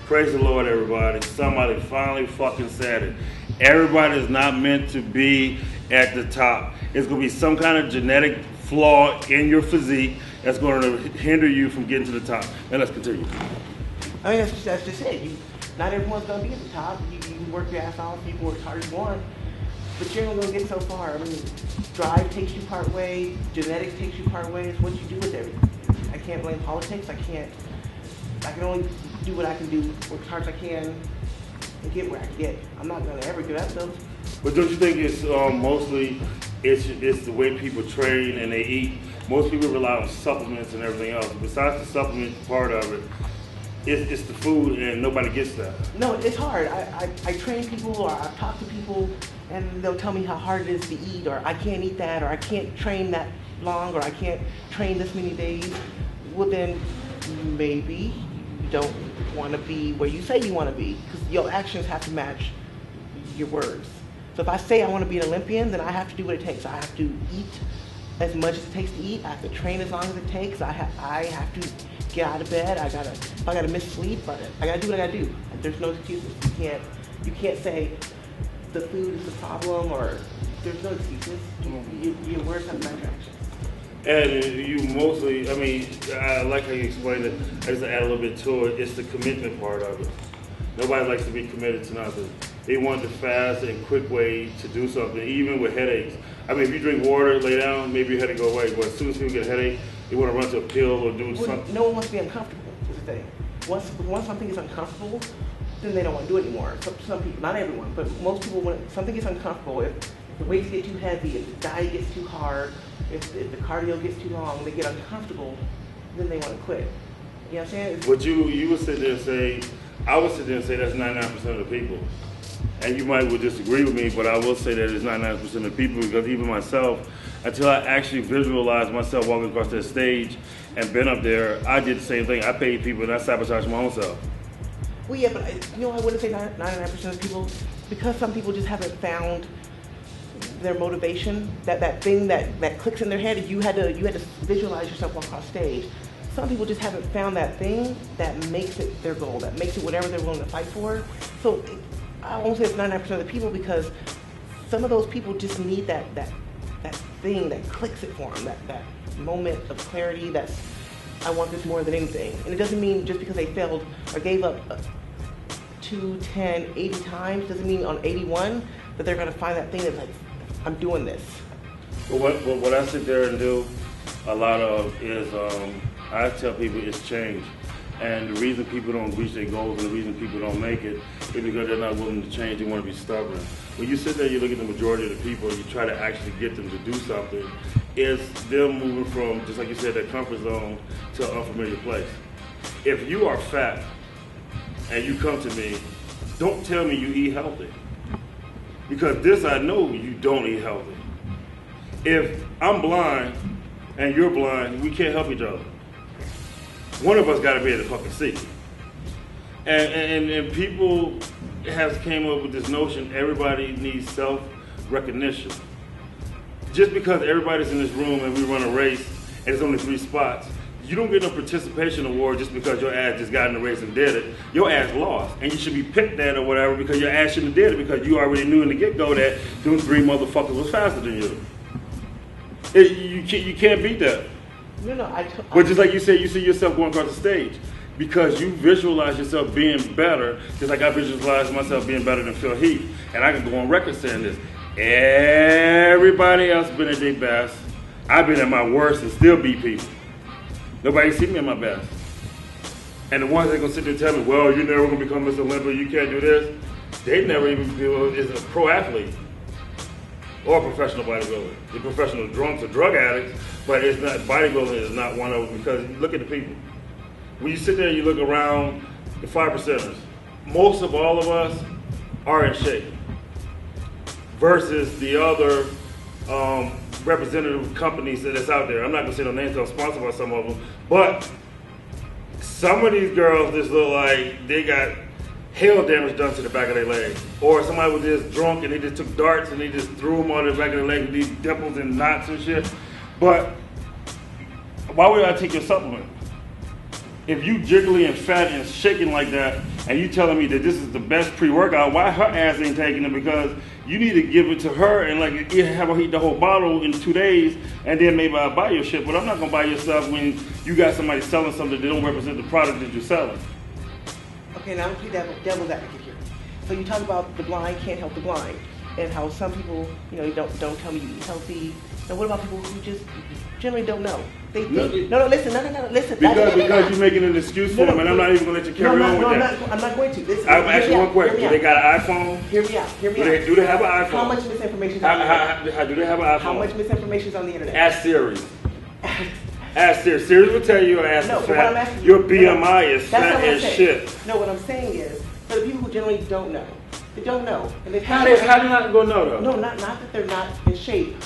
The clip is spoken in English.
Praise the Lord, everybody. Somebody finally fucking said it. Everybody is not meant to be at the top. It's going to be some kind of genetic flaw in your physique that's going to hinder you from getting to the top. Now let's continue. I mean, that's just it. Not everyone's going to be at the top. You can work your ass off, you can work as hard as you want, but you're only going to get so far. I mean, drive takes you part way, genetics takes you part way. It's what you do with everything. I can't blame politics. I can only do what I can do, work as hard as I can, and get where I can get. I'm not going to ever give up though. But don't you think it's mostly it's the way people train and they eat? Most people rely on supplements and everything else. Besides the supplement part of it, it's the food, and nobody gets that. No, it's hard. I train people, or I talk to people, and they'll tell me how hard it is to eat, or I can't eat that, or I can't train that long, or I can't train this many days. Well, then maybe you don't want to be where you say you want to be, because your actions have to match your words. So if I say I want to be an Olympian, then I have to do what it takes. I have to eat as much as it takes to eat. I have to train as long as it takes. I have to get out of bed. If I gotta miss sleep, I gotta do what I gotta do. There's no excuses. You can't say the food is the problem, or there's no excuses. Your words have to match your actions. And you mostly, I mean, I like how you explained it. I just add a little bit to it. It's the commitment part of it. Nobody likes to be committed to nothing. They want the fast and quick way to do something, even with headaches. I mean, if you drink water, lay down, maybe your headache go away. But as soon as people get a headache, they want to run to a pill or do something. No one wants to be uncomfortable, is the thing. Once something is uncomfortable, then they don't want to do it anymore. Some people, not everyone, but most people, when something gets uncomfortable, if the weights get too heavy, if the diet gets too hard, if the cardio gets too long, they get uncomfortable, then they want to quit. You know what I'm saying? But you would sit there and say, I would sit there and say that's 99% of the people. And you might would disagree with me, but I will say that it's 99% of the people, because even myself, until I actually visualized myself walking across that stage and been up there, I did the same thing. I paid people and I sabotaged my own self. Well, yeah, but I wouldn't say 99% of people, because some people just haven't found their motivation, that thing that clicks in their head. You had to visualize yourself walking across stage. Some people just haven't found that thing that makes it their goal, that makes it whatever they're willing to fight for. So I won't say it's 99% of the people, because some of those people just need that thing that clicks it for them, that moment of clarity. That's, I want this more than anything. And it doesn't mean just because they failed or gave up 2, 10, 80 times, doesn't mean on 81 that they're going to find that thing that's like, I'm doing this. But what I sit there and do a lot of is I tell people it's change. And the reason people don't reach their goals and the reason people don't make it is because they're not willing to change. They want to be stubborn. When you sit there, you look at the majority of the people, you try to actually get them to do something, it's them moving from, just like you said, that comfort zone to an unfamiliar place. If you are fat and you come to me, don't tell me you eat healthy. Because this I know you don't eat healthy. If I'm blind and you're blind, we can't help each other. One of us got to be able to fucking see. And people have came up with this notion everybody needs self-recognition. Just because everybody's in this room and we run a race and it's only 3 spots, you don't get no participation award just because your ass just got in the race and did it. Your ass lost, and you should be picked at or whatever because your ass shouldn't have did it, because you already knew in the get-go that those 3 motherfuckers was faster than you. You can't beat that. No, But just like you said, you see yourself going across the stage because you visualize yourself being better, just like I visualize myself being better than Phil Heath. And I can go on record saying this. Everybody else been at their best. I've been at my worst and still beat people. Nobody see me at my best. And the ones that are going to sit there and tell me, well, you're never going to become Mr. Olympia, you can't do this, they never even feel is a pro athlete or a professional bodybuilder. They're professional drunks or drug addicts, but it's not, bodybuilding is not one of them, because look at the people. When you sit there and you look around the 5%ers, most of all of us are in shape versus the other representative companies that's out there. I'm not gonna say no names, I'm sponsored by some of them, but some of these girls just look like they got hail damage done to the back of their leg. Or somebody was just drunk and they just took darts and they just threw them on the back of their leg with these dimples and knots and shit. But why would I take your supplement? if you jiggly and fat and shaking like that, and you telling me that this is the best pre-workout, why her ass ain't taking it? Because you need to give it to her and like have her eat the whole bottle in 2 days, and then maybe I'll buy your shit. But I'm not gonna buy your stuff when you got somebody selling something that don't represent the product that you're selling. Okay, now I'm gonna play devil's advocate here. So you talk about the blind can't help the blind, and how some people, don't tell me you eat healthy. And what about people who just generally don't know? They think, listen. Because you're making an excuse for them, and I'm not even gonna let you carry on with that. I'm not going to. Listen, I'm asking one question. Do they got an iPhone? Hear me out. Do they have an iPhone? How much misinformation is on the internet? How do they have an iPhone? How much misinformation is on the internet? Ask Siri. Ask Siri. Siri will tell you. Ask no, fat. I'm asking Your BMI is fat as shit. No, what I'm saying is, for the people who generally don't know, they don't know. And how do you not go know though? No, not that they're not in shape,